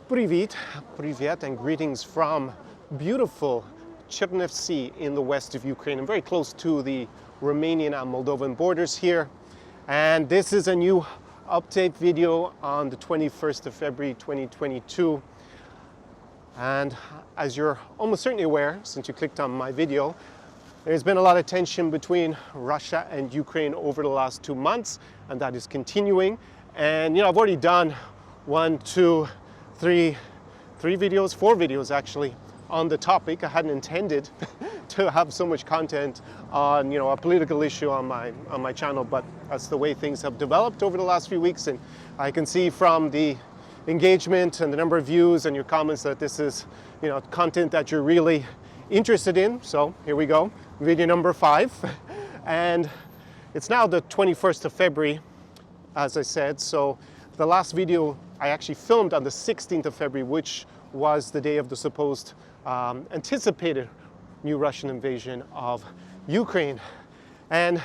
Privyet, Privyet, and greetings from beautiful Chernivtsi in the west of Ukraine. I'm very close to the Romanian and Moldovan borders here. And this is a new update video on the 21st of February 2022. And as you're almost certainly aware, since you clicked on my video, there's been a lot of tension between Russia and Ukraine over the last 2 months, and that is continuing. And I've already done four videos actually on the topic. I hadn't intended to have so much content on a political issue on my channel, but that's the way things have developed over the last few weeks, and I can see from the engagement and the number of views and your comments that this is content that you're really interested in. So here we go, video number 5, and it's now the 21st of February, as I said. So the last video I actually filmed on the 16th of February, which was the day of the supposed anticipated new Russian invasion of Ukraine. And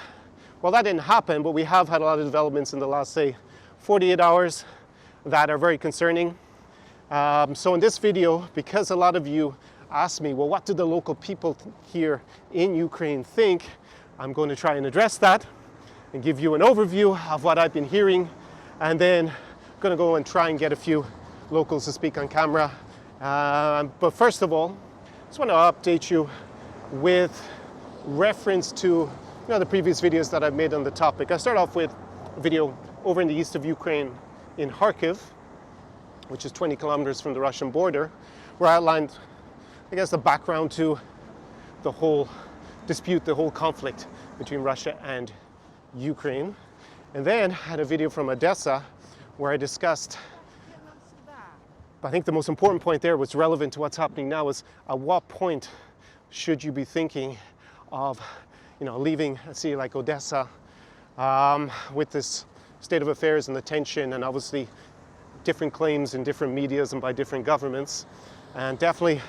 well, that didn't happen, but we have had a lot of developments in the last, say, 48 hours that are very concerning. So in this video, because a lot of you asked me, well, what do the local people here in Ukraine think? I'm going to try and address that and give you an overview of what I've been hearing, and then I'm going to go and try and get a few locals to speak on camera. But first of all, I just want to update you with reference to the previous videos that I've made on the topic. I start off with a video over in the east of Ukraine in Kharkiv, which is 20 kilometers from the Russian border, where I outlined, I guess, the background to the whole dispute, the whole conflict between Russia and Ukraine. And then I had a video from Odessa where I discussed, I think the most important point there, was relevant to what's happening now, is at what point should you be thinking of leaving a city like Odessa with this state of affairs and the tension, and obviously different claims in different medias and by different governments. And definitely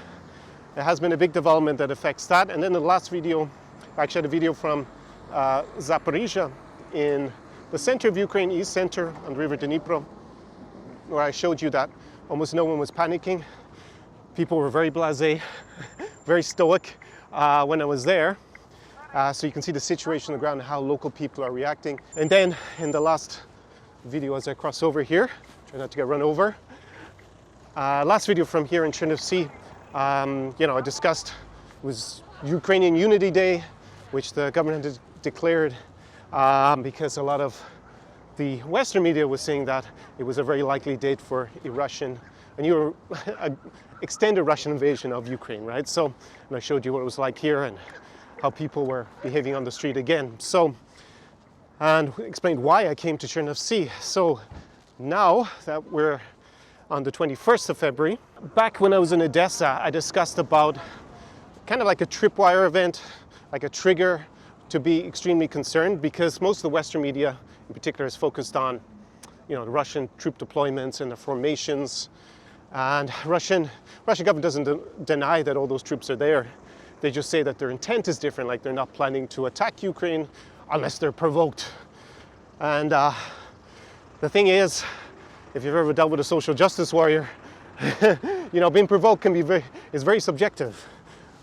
there has been a big development that affects that. And then the last video, I actually had a video from Zaporizhia in the center of Ukraine, east center on the river Dnipro, where I showed you that almost no one was panicking. People were very blasé, very stoic when I was there. So you can see the situation on the ground and how local people are reacting. And then in the last video, as I cross over here, try not to get run over, last video from here in Chernivtsi, I discussed, it was Ukrainian Unity Day, which the government had declared because a lot of the Western media was saying that it was a very likely date for a new extended Russian invasion of Ukraine, right? So, and I showed you what it was like here and how people were behaving on the street again. So, and explained why I came to Chernivtsi. So now that we're on the 21st of February, back when I was in Odessa, I discussed about kind of like a tripwire event, like a trigger to be extremely concerned, because most of the Western media in particular is focused on the Russian troop deployments and the formations. And Russian government doesn't deny that all those troops are there. They just say that their intent is different, like they're not planning to attack Ukraine unless they're provoked. And the thing is, if you've ever dealt with a social justice warrior, being provoked is very subjective,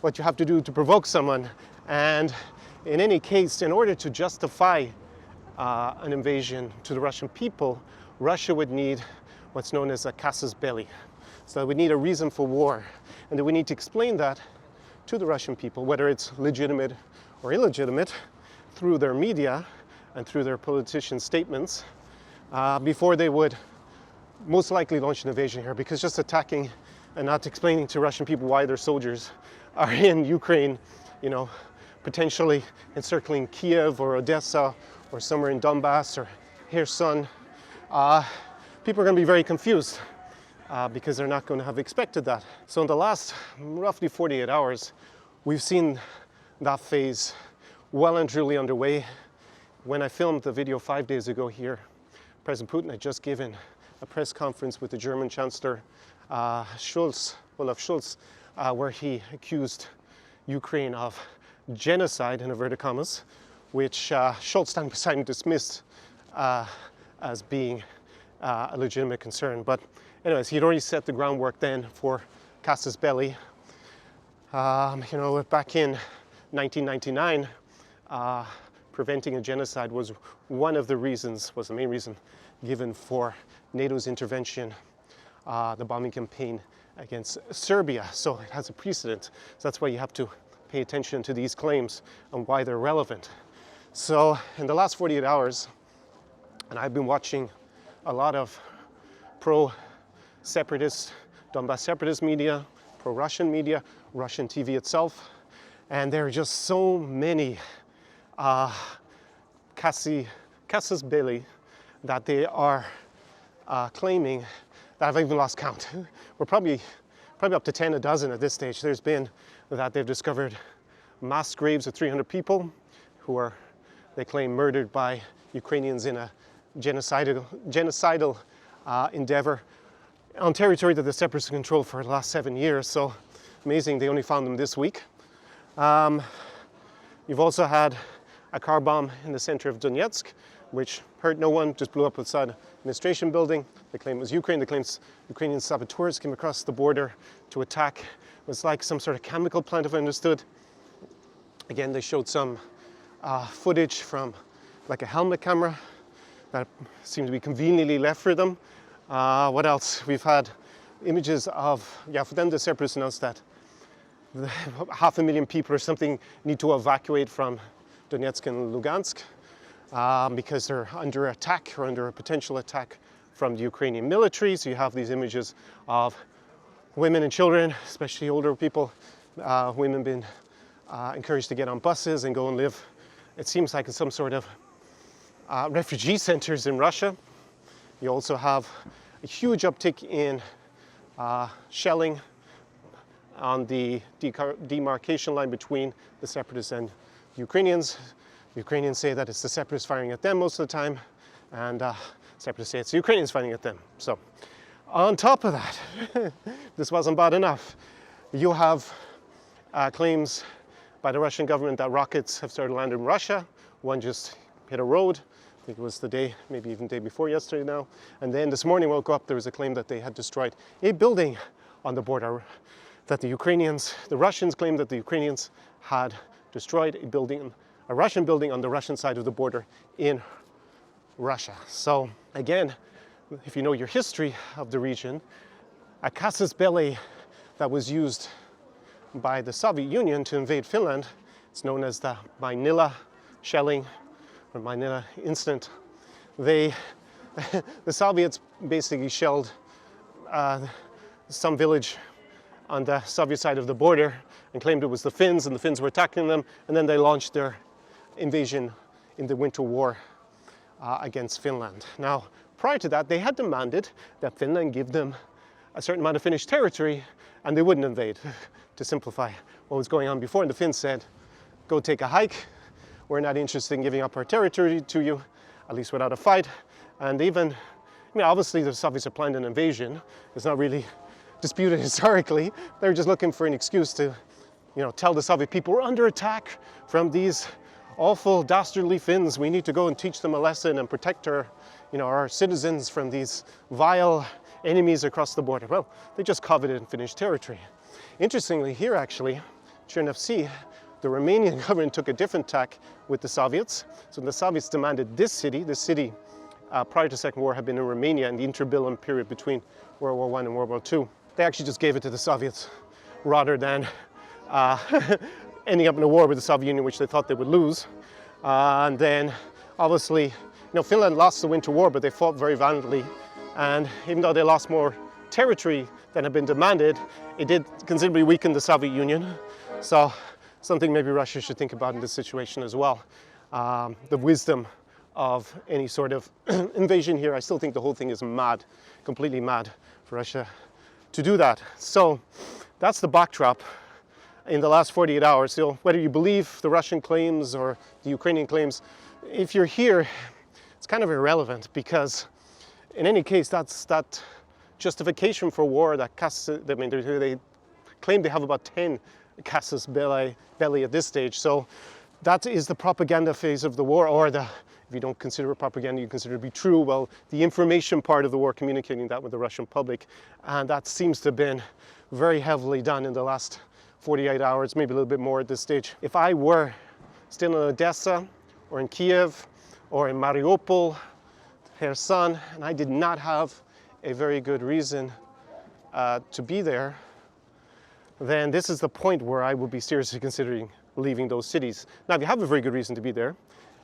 what you have to do to provoke someone. And in any case, in order to justify an invasion to the Russian people, Russia would need what's known as a casus belli. So we need a reason for war, and then we need to explain that to the Russian people, whether it's legitimate or illegitimate, through their media and through their politician statements, before they would most likely launch an invasion here. Because just attacking and not explaining to Russian people why their soldiers are in Ukraine, potentially encircling Kiev or Odessa or somewhere in Donbass or Kherson, people are going to be very confused because they're not going to have expected that. So in the last roughly 48 hours, we've seen that phase well and truly underway. When I filmed the video 5 days ago here, President Putin had just given a press conference with the German Chancellor Olaf Scholz, where he accused Ukraine of genocide, in inverted commas, which Scholz standing beside him dismissed as being a legitimate concern. But anyways, he'd already set the groundwork then for casus belli. Back in 1999, preventing a genocide was the main reason given for NATO's intervention, the bombing campaign against Serbia. So it has a precedent. So that's why you have to pay attention to these claims and why they're relevant. So in the last 48 hours, and I've been watching a lot of pro-separatist, Donbass separatist media, pro-Russian media, Russian TV itself, and there are just so many casus belli that they are claiming that I've even lost count. We're probably up to 10 a dozen at this stage. There's been that they've discovered mass graves of 300 people who are, they claim, murdered by Ukrainians in a genocidal endeavor on territory that the separatists controlled for the last 7 years. So amazing, they only found them this week. You've also had a car bomb in the center of Donetsk, which hurt no one, just blew up outside an administration building. They claim it was Ukraine. They claim Ukrainian saboteurs came across the border to attack. It was like some sort of chemical plant, if I understood. Again, they showed some footage from like a helmet camera that seemed to be conveniently left for them. What else? We've had images of, for them the separatists announced that 500,000 people or something need to evacuate from Donetsk and Lugansk because they're under attack or under a potential attack from the Ukrainian military. So you have these images of women and children, especially older people, women being encouraged to get on buses and go and live, it seems like, in some sort of refugee centers in Russia. You also have a huge uptick in shelling on the demarcation line between the separatists and Ukrainians. The Ukrainians say that it's the separatists firing at them most of the time, and separatists say it's the Ukrainians firing at them. So on top of that, this wasn't bad enough. You have claims by the Russian government that rockets have started landing in Russia. One just hit a road. I think it was the day, maybe even the day before yesterday now. And then this morning woke up, there was a claim that they had destroyed a building on the border, that the Russians claimed that the Ukrainians had destroyed a Russian building on the Russian side of the border in Russia. So again, if you know your history of the region, a casus belli that was used by the Soviet Union to invade Finland, it's known as the Mainila shelling or Mainila incident. The Soviets basically shelled some village on the Soviet side of the border and claimed it was the Finns, and the Finns were attacking them, and then they launched their invasion in the Winter War against Finland. Now, prior to that, they had demanded that Finland give them a certain amount of Finnish territory, and they wouldn't invade, to simplify what was going on before. And the Finns said, go take a hike. We're not interested in giving up our territory to you, at least without a fight. And even, obviously the Soviets had planned an invasion. It's not really disputed historically. They were just looking for an excuse to, tell the Soviet people, we're under attack from these awful, dastardly Finns. We need to go and teach them a lesson and protect our citizens from these vile enemies across the border. Well, they just coveted Finnish territory. Interestingly, here actually, Chernovtsi, the Romanian government took a different tack with the Soviets. So the Soviets demanded this city prior to the Second War had been in Romania in the interbellum period between World War I and World War II. They actually just gave it to the Soviets rather than ending up in a war with the Soviet Union, which they thought they would lose. And then, obviously, Finland lost the Winter War, but they fought very valiantly. And even though they lost more territory than had been demanded, it did considerably weaken the Soviet Union. So something maybe Russia should think about in this situation as well. The wisdom of any sort of invasion here. I still think the whole thing is mad, completely mad for Russia to do that. So that's the backdrop in the last 48 hours. So whether you believe the Russian claims or the Ukrainian claims, if you're here, it's kind of irrelevant, because in any case, that justification for war, they claim they have about 10 casus belli at this stage. So that is the propaganda phase of the war, or the If you don't consider it propaganda, you consider it to be true. Well, the information part of the war, communicating that with the Russian public, and that seems to have been very heavily done in the last 48 hours, maybe a little bit more at this stage. If I were still in Odessa or in Kiev or in Mariupol, Kherson, and I did not have a very good reason to be there, then this is the point where I would be seriously considering leaving those cities. Now, if you have a very good reason to be there,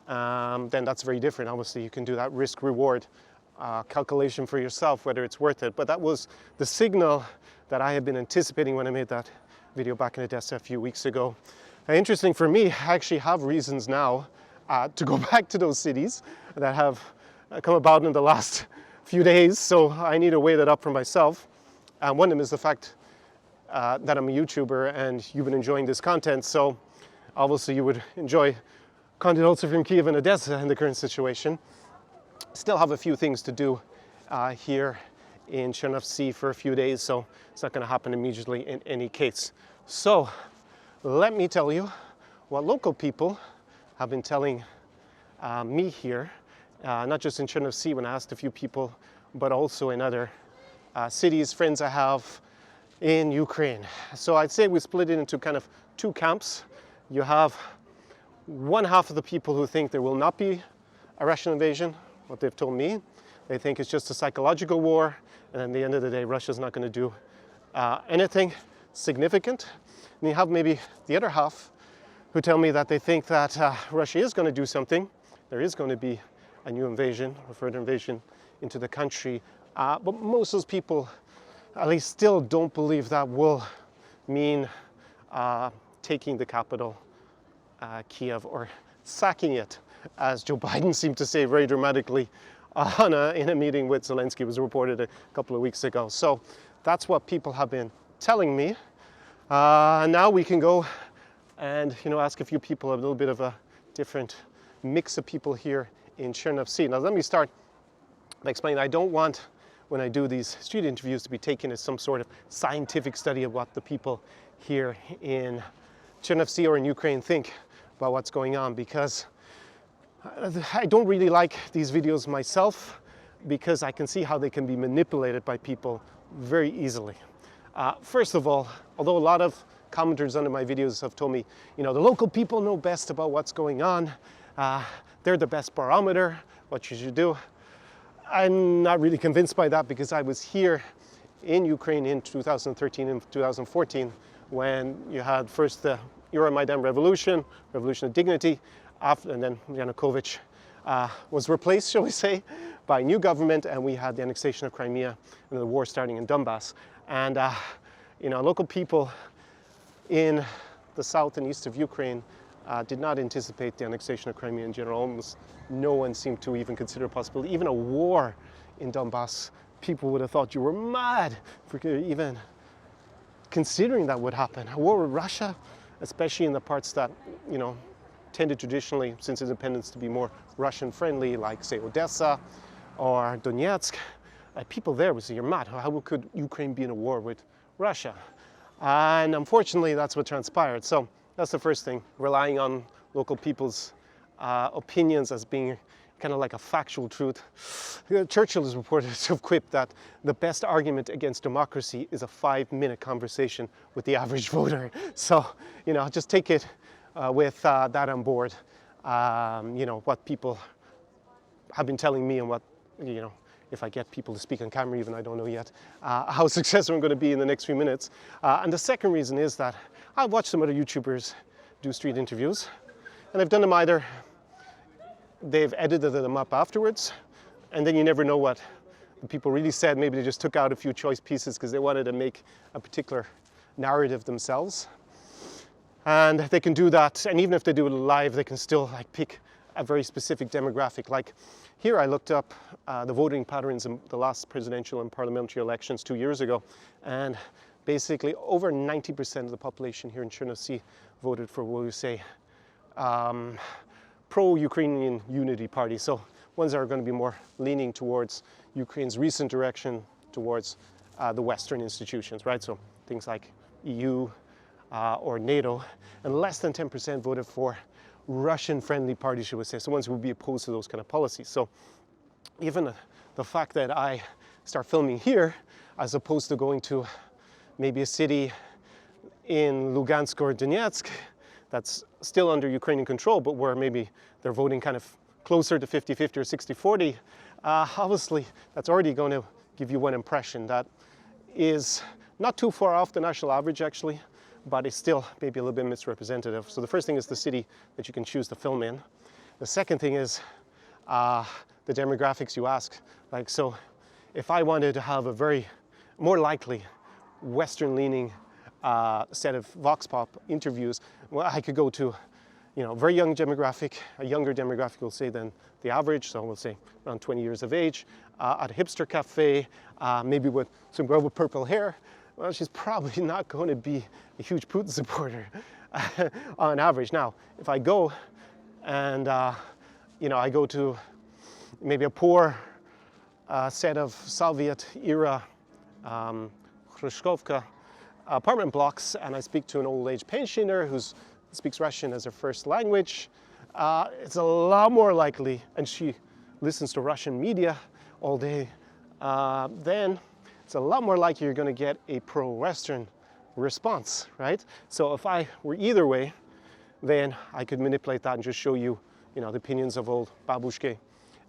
then that's very different. Obviously, you can do that risk-reward calculation for yourself, whether it's worth it. But that was the signal that I had been anticipating when I made that video back in Odessa a few weeks ago. Interesting for me, I actually have reasons now to go back to those cities that have come about in the last few days, so I need to weigh that up for myself. One of them is the fact that I'm a YouTuber and you've been enjoying this content, so obviously you would enjoy content also from Kiev and Odessa in the current situation. Still have a few things to do here in Chernovtsi for a few days, so it's not going to happen immediately in any case. So let me tell you what local people have been telling me here, not just in Chernovtsi when I asked a few people, but also in other cities, friends I have in Ukraine. So I'd say we split it into kind of two camps. You have one half of the people who think there will not be a Russian invasion, what they've told me. They think it's just a psychological war, and at the end of the day, Russia's not going to do anything significant. And you have maybe the other half who tell me that they think that Russia is going to do something. There is going to be a new invasion, a further invasion into the country. But most of those people, at least, still don't believe that will mean taking the capital, Kiev, or sacking it, as Joe Biden seemed to say very dramatically in a meeting with Zelensky. It was reported a couple of weeks ago. So that's what people have been telling me. Now we can go and ask a few people, a little bit of a different mix of people here in Chernovtsi. Now let me start by explaining I don't want, when I do these street interviews, to be taken as some sort of scientific study of what the people here in Chernovtsi or in Ukraine think about what's going on, because I don't really like these videos myself, because I can see how they can be manipulated by people very easily. First of all, although a lot of commenters under my videos have told me, the local people know best about what's going on, they're the best barometer, what you should do. I'm not really convinced by that, because I was here in Ukraine in 2013 and 2014 when you had first the Euromaidan revolution, Revolution of Dignity, and then Yanukovych was replaced, shall we say, by a new government, and we had the annexation of Crimea and the war starting in Donbass. And local people in the south and east of Ukraine did not anticipate the annexation of Crimea in general. Almost no one seemed to even consider a possibility. Even a war in Donbass, people would have thought you were mad for even considering that would happen. A war with Russia, especially in the parts that, tended traditionally, since independence, to be more Russian-friendly, like, say, Odessa or Donetsk, people there would say, you're mad. How could Ukraine be in a war with Russia? And unfortunately, that's what transpired. So that's the first thing, relying on local people's opinions as being kind of like a factual truth. Churchill is reported to have quipped that the best argument against democracy is a 5-minute conversation with the average voter. So, just take it with that on board. What people have been telling me and what, if I get people to speak on camera even, I don't know yet, how successful I'm going to be in the next few minutes. And the second reason is that I've watched some other YouTubers do street interviews, and I've done them either they've edited them up afterwards, and then you never know what the people really said. Maybe they just took out a few choice pieces because they wanted to make a particular narrative themselves. And they can do that, and even if they do it live, they can still pick a very specific demographic. Like here I looked up the voting patterns in the last presidential and parliamentary elections 2 years ago, and basically over 90% of the population here in Chernovtsi voted for, what we say, pro-Ukrainian Unity Party. So ones that are going to be more leaning towards Ukraine's recent direction towards the Western institutions, right? So things like EU or NATO, and less than 10% voted for Russian-friendly parties, you would say, so ones who would be opposed to those kind of policies. So even the fact that I start filming here, as opposed to going to maybe a city in Lugansk or Donetsk that's still under Ukrainian control, but where maybe they're voting kind of closer to 50-50 or 60-40, obviously that's already going to give you one impression that is not too far off the national average actually, but it's still maybe a little bit misrepresentative. So the first thing is the city that you can choose to film in. The second thing is the demographics you ask. Like, so if I wanted to have a very more likely Western-leaning set of Vox Pop interviews, well, I could go to, you know, very young demographic, a younger demographic, we'll say, than the average, so we'll say around 20 years of age, at a hipster cafe, maybe with some girl with purple hair. Well, she's probably not going to be a huge Putin supporter on average. Now, if I go and, you know, I go to maybe a poor set of Soviet-era Khrushchevka apartment blocks, and I speak to an old-age pensioner who speaks Russian as her first language, it's a lot more likely, and she listens to Russian media all day, then it's a lot more likely you're going to get a pro-Western response, right? So if I were either way, then I could manipulate that and just show you, you know, the opinions of old babushke.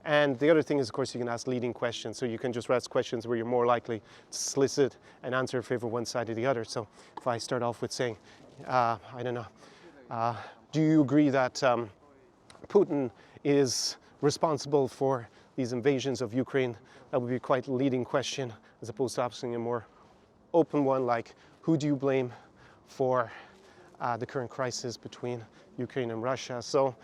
And the other thing is, of course, you can ask leading questions. So you can just ask questions where you're more likely to solicit an answer in favor of one side or the other. So if I start off with saying, I don't know, do you agree that Putin is responsible for these invasions of Ukraine? That would be quite a leading question, as opposed to asking a more open one like, who do you blame for the current crisis between Ukraine and Russia? So,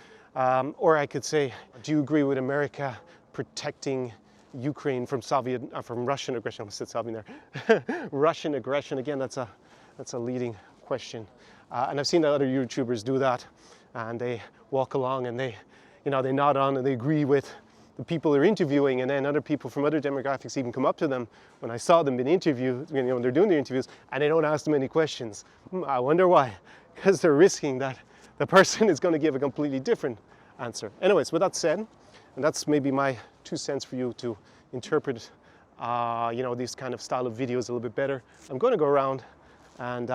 or I could say, do you agree with America protecting Ukraine from from Russian aggression? I almost said Soviet there. Russian aggression, again, that's a leading question. And I've seen that other YouTubers do that, and they walk along and they, you know, they nod on and they agree with the people they're interviewing, and then other people from other demographics even come up to them when I saw them in interview, you know, when they're doing their interviews, and they don't ask them any questions. I wonder why. Because they're risking that the person is going to give a completely different answer. Anyways, with that said, and that's maybe my 2 cents for you to interpret, you know, these kind of style of videos a little bit better. I'm going to go around and,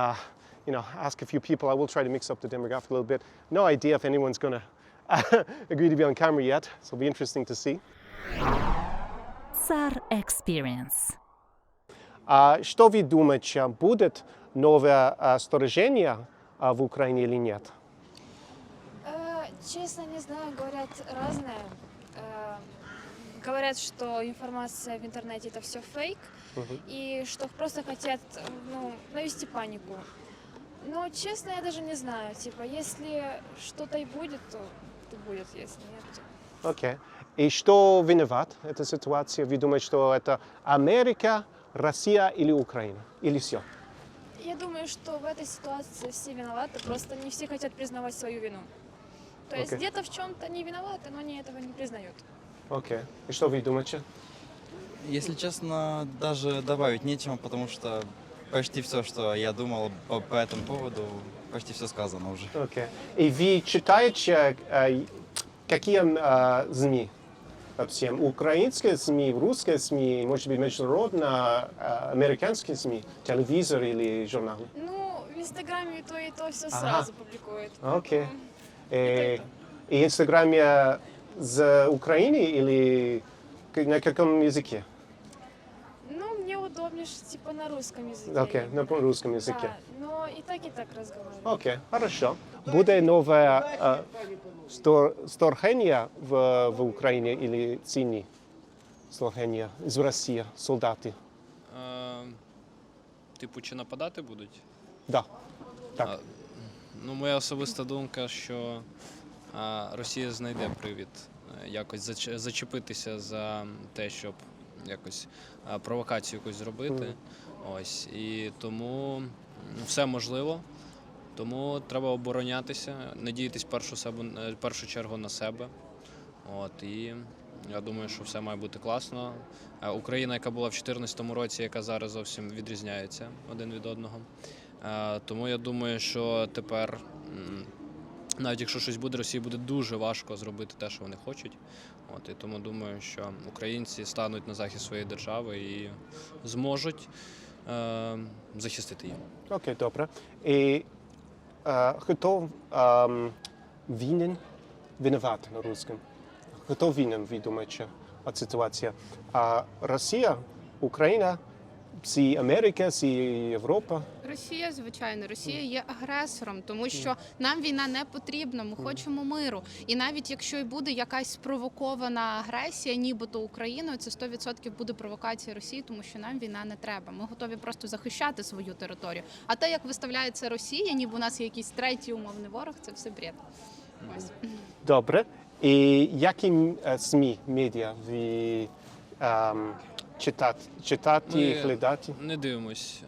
you know, ask a few people. I will try to mix up the demographic a little bit. No idea if anyone's going to agree to be on camera yet, so it'll be interesting to see. Tsar Experience. Что вы думаете, будет новое вторжение в Украине или нет? Честно, не знаю, говорят разное. Говорят, что информация в интернете это все фейк, и что просто хотят, ну, навести панику. Но честно, я даже не знаю. Типа, если что-то и будет, то будет, если нет, то... Окей. И что виноват эта ситуация? Вы думаете, что это Америка, Россия или Украина? Или все? Я думаю, что в этой ситуации все виноваты, просто не все хотят признавать свою вину. То есть где-то в чем-то они виноваты, но они этого не признают. Окей. И что вы думаете? Если честно, даже добавить нечего, потому что почти все, что я думал по этому поводу, почти все сказано уже. Окей. И вы читаете какие СМИ? Вообще, украинские СМИ, русские СМИ, может быть, международные, американские СМИ, телевизор или журналы? Ну, в Инстаграме и то все сразу публикуют. Окей. И Инстаграме с Украины или на каком языке? Ну, мне удобнее, типа, на русском языке. Окей, на русском языке. Да, но и так разговариваю. Окей, хорошо. Буде нове вторгнення в Україні или ціні вторгнення з Росії, солдати? Типу, чи нападати будуть? Да. Так. Ну, моя особиста думка, що Росія знайде привід якось зачепитися за те, щоб якось провокацію якусь зробити. Ось. І тому все можливо. Тому треба оборонятися, надіятись в першу чергу на себе. От, і я думаю, що все має бути класно. Україна, яка була в 2014 році, яка зараз зовсім відрізняється один від одного. Тому я думаю, що тепер навіть якщо щось буде, Росії буде дуже важко зробити те, що вони хочуть. От, і тому думаю, що українці стануть на захист своєї держави і зможуть захистити її. Окей, добре. І хто винен, виноват на русском? Хто винен, ви думаєте, от ситуація? Росія, Україна, чи Америка, чи Європа? Росія, звичайно, Росія є агресором, тому що нам війна не потрібна, ми хочемо миру. І навіть якщо й буде якась спровокована агресія, нібито Україною, це 100% буде провокація Росії, тому що нам війна не треба. Ми готові просто захищати свою територію. А те, як виставляється Росія, ніби у нас є якийсь третій умовний ворог, це все бред. Ось. Добре. І які СМІ, медіа ви читати, Ми глядати? не дивимось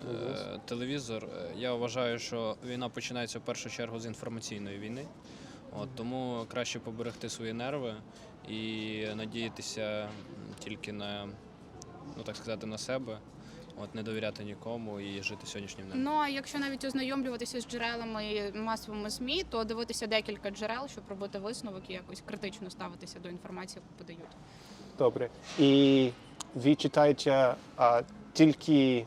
телевізор. Я вважаю, що війна починається в першу чергу з інформаційної війни. От, тому краще поберегти свої нерви і надіятися тільки на, ну так сказати, на себе. От, не довіряти нікому і жити сьогоднішнім днем. Ну а якщо навіть ознайомлюватися з джерелами масовими ЗМІ, то дивитися декілька джерел, щоб робити висновок і якось критично ставитися до інформації, яку подають. Добре. І ви читаєте тільки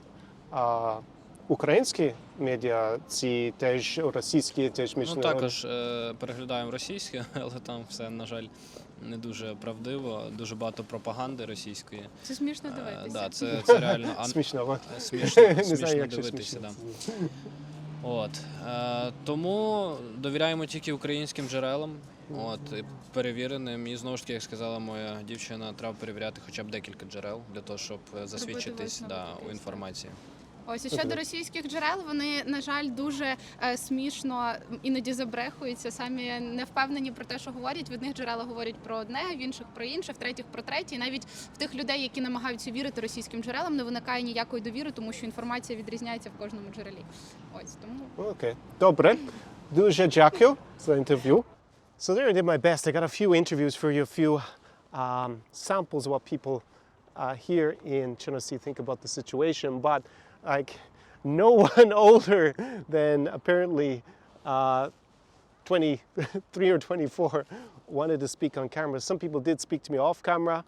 українські медіа, чи теж російські, теж Ну, міжнародні? також переглядаємо російське, але там все, на жаль, не дуже правдиво, дуже багато пропаганди російської. Це смішно дивитися. Да, це реально Смішно. смішно, Не смішно знаю, як ще дивитися. смішно. Да. От. Тому довіряємо тільки українським джерелам, от, і перевіреним. І знову ж таки, як сказала моя дівчина, треба перевіряти хоча б декілька джерел для того, щоб засвідчитись висновок. у інформації. Ось і щодо російських джерел, вони, на жаль, дуже смішно іноді забрехуються, самі не впевнені про те, що говорять. В одних джерелах говорять про одне, в інших про інше, в третіх про третє. І навіть в тих людей, які намагаються вірити російським джерелам, не виникає ніякої довіри, тому що інформація відрізняється в кожному джерелі. Ось тому. Окей. Добре. Дуже дякую за інтерв'ю. So there I did my best. I got a few interviews for you, a few samples of what people here in Chernovtsi think about the situation. But like no one older than apparently 23 or 24 wanted to speak on camera. Some people did speak to me off camera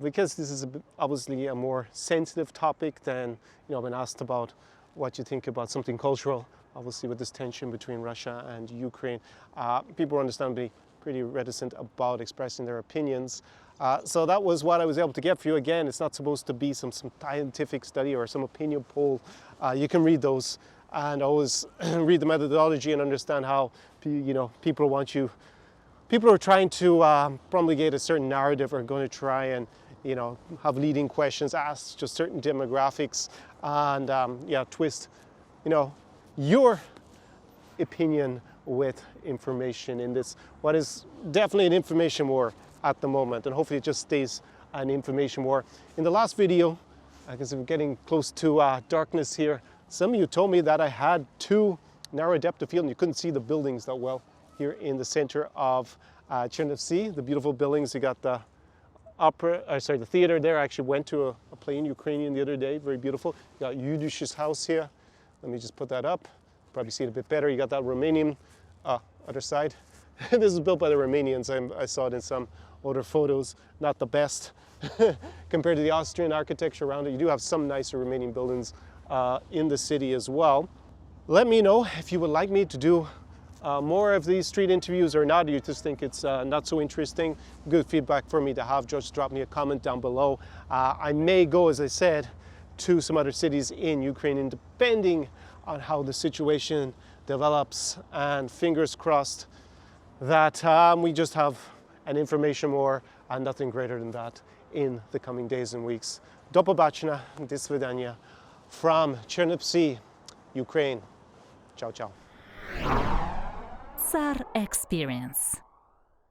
because this is obviously a more sensitive topic than, you know, when asked about what you think about something cultural. Obviously, with this tension between Russia and Ukraine, people are understandably pretty reticent about expressing their opinions. So that was what I was able to get for you. Again, it's not supposed to be some scientific study or some opinion poll. You can read those and always read the methodology and understand how, you know, people are trying to promulgate a certain narrative, are going to try and, you know, have leading questions, ask just certain demographics and, twist, you know, your opinion with information in this, what is definitely an information war at the moment, and hopefully it just stays an information war. In the last video, because I'm getting close to darkness here, some of you told me that I had too narrow a depth of field and you couldn't see the buildings that well here in the center of Chernovtsi, the beautiful buildings. You got the the theater there. I actually went to a play in Ukrainian the other day, very beautiful. You got Yudish's house here. Let me just put that up. Probably see it a bit better. You got that Romanian other side. This is built by the Romanians. I saw it in some older photos. Not the best compared to the Austrian architecture around it. You do have some nicer Romanian buildings in the city as well. Let me know if you would like me to do more of these street interviews or not. You just think it's not so interesting. Good feedback for me to have. Just drop me a comment down below. I may go, as I said, to some other cities in Ukraine, and depending on how the situation develops, and fingers crossed that we just have an information war and nothing greater than that in the coming days and weeks. До побачення, до свидання, from Chernovtsi, Ukraine. Ciao, ciao. SAR Experience.